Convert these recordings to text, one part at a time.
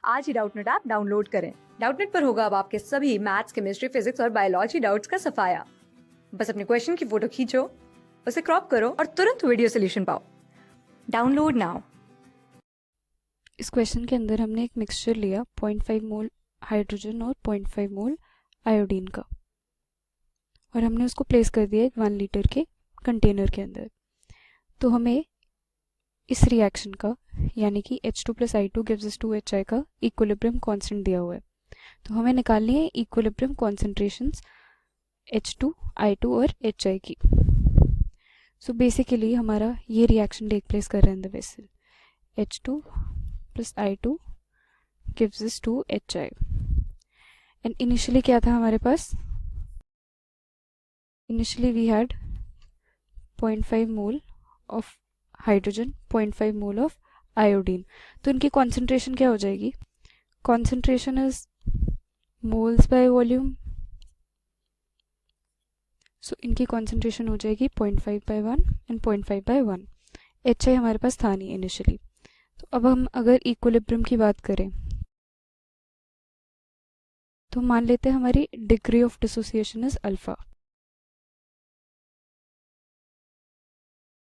आज ही Doubtnut app download करें। Doubtnut पर होगा अब आपके सभी मैथ्स, केमिस्ट्री, फिजिक्स और बायोलॉजी डाउट्स का सफाया। बस अपने क्वेश्चन की फोटो खींचो, उसे क्रॉप करो और तुरंत वीडियो सोल्यूशन पाओ। Download now. इस क्वेश्चन के अंदर हमने एक मिक्सचर लिया 0.5 मोल हाइड्रोजन और 0.5 मोल आयोडीन का, और हमने उसको प्लेस कर दिया एक 1 लीटर के कंटेनर के अंदर। तो हमें इस रिएक्शन का यानी कि H2 + I2 gives us 2HI का इक्विलिब्रियम कांस्टेंट दिया हुआ है। तो हमें निकालनी है इक्विलिब्रियम कॉन्सेंट्रेशंस H2, I2 और HI की। सो बेसिकली हमारा ये रिएक्शन टेक प्लेस कर रहा है in the vessel. H2 + I2 gives us 2HI। And initially क्या था हमारे पास? Initially we had 0.5 mole of hydrogen, 0.5 mole of iodine. तो इनकी कॉन्सेंट्रेशन क्या हो जाएगी? Concentration is moles by volume. So इनकी कॉन्सेंट्रेशन हो जाएगी 0.5/1 एंड 0.5/1। HI हमारे पास था नहीं इनिशियली। तो अब हम अगर इक्विलिब्रियम की बात करें तो मान लेते हैं हमारी degree of dissociation is alpha.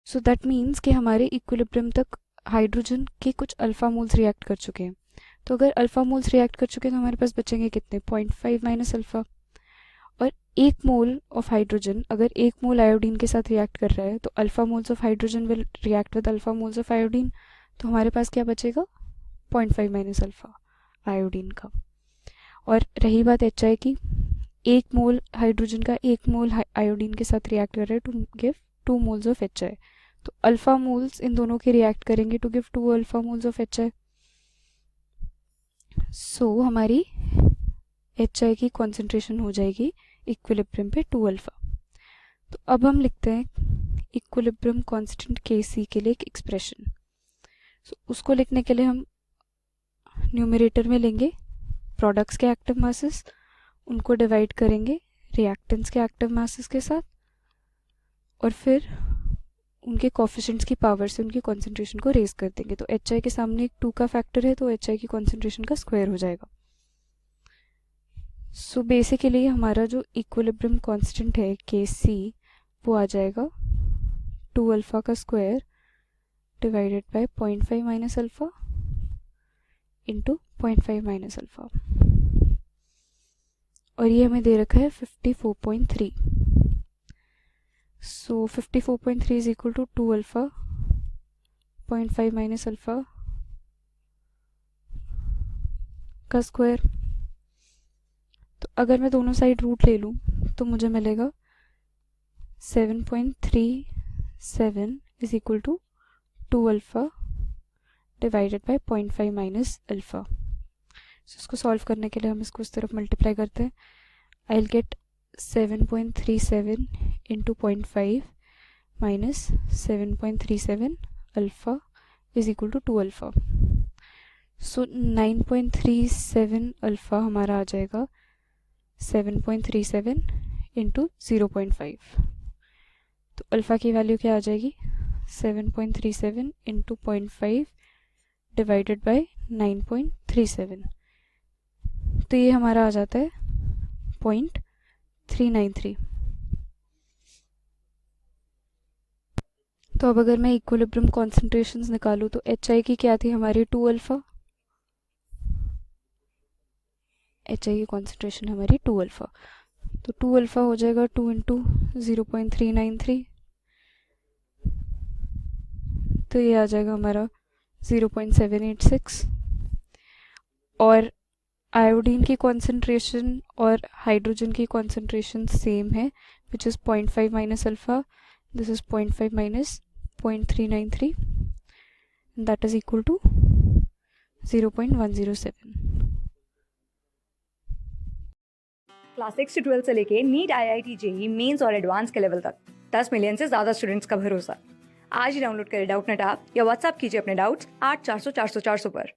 So that means कि हमारे इक्विलिब्रियम तक हाइड्रोजन के कुछ अल्फा मोल्स रिएक्ट कर चुके हैं। तो अगर अल्फा मोल्स रिएक्ट कर चुके हैं तो हमारे पास बचेंगे कितने? 0.5 माइनस अल्फा। और 1 मोल ऑफ हाइड्रोजन अगर 1 मोल आयोडीन के साथ रिएक्ट कर रहा है तो alpha moles of hydrogen will react with alpha moles of iodine. तो हमारे पास क्या बचेगा? 0.5 माइनस अल्फा आयोडीन का। और रही बात HI की, 1 मोल हाइड्रोजन का 1 मोल आयोडीन के साथ रिएक्ट कर रहा है to give 2 moles of HI। तो अल्फा मोल्स इन दोनों के रिएक्ट करेंगे to give 2 alpha moles of HI। So हमारी HI की कॉन्सेंट्रेशन हो जाएगी इक्विलिब्रियम पे 2 अल्फा। तो अब हम लिखते हैं इक्विलिब्रियम कांस्टेंट Kc के लिए एक एक्सप्रेशन। उसको लिखने के लिए हम न्यूमरेटर में लेंगे प्रोडक्ट्स के एक्टिव मासेस, उनको डिवाइड करेंगे रिएक्टेंट्स के एक्टिव मासेस के साथ, और फिर उनके कोफिशिएंट्स की पावर से उनकी कॉन्सेंट्रेशन को रेज कर देंगे। तो HI के सामने एक 2 का फैक्टर है तो HI की कॉन्सेंट्रेशन का स्क्वायर हो जाएगा। सो बेसिकली हमारा जो इक्विलिब्रियम कांस्टेंट है Kc वो आ जाएगा 2 अल्फा का square divided by 0.5 minus alpha into 0.5 minus alpha, और ये हमें दे रखा है 54.3। So 54.3 is equal to 2 alpha 0.5 minus alpha का स्क्वायर। तो अगर मैं दोनों साइड रूट ले लूँ तो मुझे मिलेगा 7.37 is equal to 2 alpha divided by 0.5 minus alpha. So इसको सॉल्व करने के लिए हम इसको इस तरफ मल्टीप्लाई करते हैं। I will get 7.37 into 0.5 minus 7.37 alpha is equal to 2 alpha. So 9.37 alpha हमारा आ जाएगा 7.37 इंटू 0.5। तो अल्फा की वैल्यू क्या आ जाएगी? 7.37 इंटू 0.5 डिवाइडेड बाय 9.37। तो ये हमारा आ जाता है 0.393। तो अब अगर मैं इक्विलिब्रियम कॉन्सेंट्रेशंस निकालूं तो HI की क्या थी हमारी? 2 अल्फा। HI की कॉन्सेंट्रेशन हमारी 2 अल्फा, तो 2 अल्फा हो जाएगा 2 इंटू 0.393। तो ये आ जाएगा हमारा 0.786। और आयोडीन की कॉन्सेंट्रेशन और हाइड्रोजन की कॉन्सेंट्रेशन सेम है, which is 0.5 minus alpha, this is 0.5 minus 0.393, that is equal to 0.107। Class 6 से 12 से लेके नीट, IIT, JEE मेंस और एडवांस के लेवल तक 10 मिलियन से ज्यादा स्टूडेंट्स का भरोसा। आज ही डाउनलोड करें डाउटनेट ऐप या व्हाट्सएप कीजिए अपने डाउट्स 8400 400 400 पर।